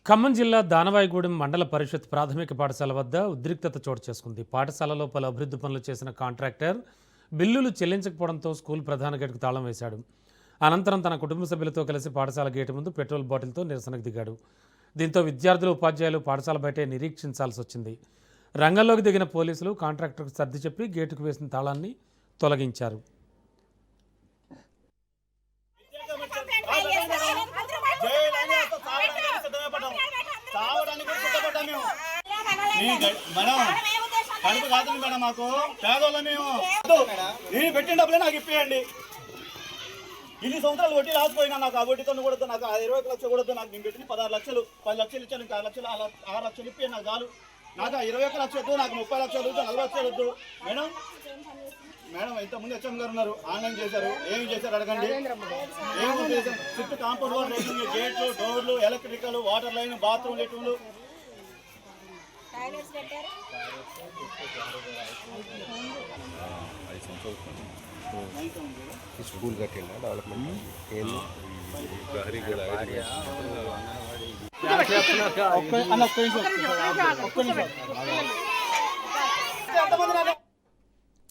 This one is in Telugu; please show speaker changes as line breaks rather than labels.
ఖమ్మం జిల్లా దానవాయిగూడెం మండల పరిషత్ ప్రాథమిక పాఠశాల వద్ద ఉద్రిక్తత చోటు చేసుకుంది. పాఠశాలలో పలు అభివృద్ధి పనులు చేసిన కాంట్రాక్టర్ బిల్లులు చెల్లించకపోవడంతో స్కూల్ ప్రధాన గేటుకు తాళం వేశాడు. అనంతరం తన కుటుంబ సభ్యులతో కలిసి పాఠశాల గేటు ముందు పెట్రోల్ బాటిల్తో నిరసనకు దిగాడు. దీంతో విద్యార్థులు, ఉపాధ్యాయులు పాఠశాల బయటే నిరీక్షించాల్సి వచ్చింది. రంగంలోకి దిగిన పోలీసులు కాంట్రాక్టర్కు సర్ది చెప్పి గేటుకు వేసిన తాళాన్ని తొలగించారు.
కడుపు కాదండి మేడం, మాకు పేదోళ్ళ మేము నేను పెట్టిన డబ్బులే నాకు ఇప్పేయండి. ఇన్ని సంవత్సరాలు వడ్డీ రాసిపోయినా నాకు ఆ వడ్డీతో కూడా నాకు 20 లక్షలు కూడా నాకు నేను పెట్టిన 16 లక్షలు 10 లక్షలు ఇచ్చాను. ఇంకా 6 లక్షలు ఇప్పి నాకు చాలు. నాకు 21 లక్షలు వద్దు, నాకు 30 లక్షలు వద్దు, 40 లక్షలు వద్దు. మేడం ఇంతకుముందు హెచ్ఎం గారు ఉన్నారు, ఆన్లైన్ చేశారు. ఏమి చేశారు అడగండి. ఏమి చేశారు? చుట్టూ కాంపౌండ్ వాల్, రేటింగ్, గేట్లు, డోర్లు, ఎలక్ట్రికల్, వాటర్ లైన్, బాత్రూమ్, లెట్రూమ్లు,
स्कूल का खेलना डेवलपमेंट
ఒక్క నిమిషం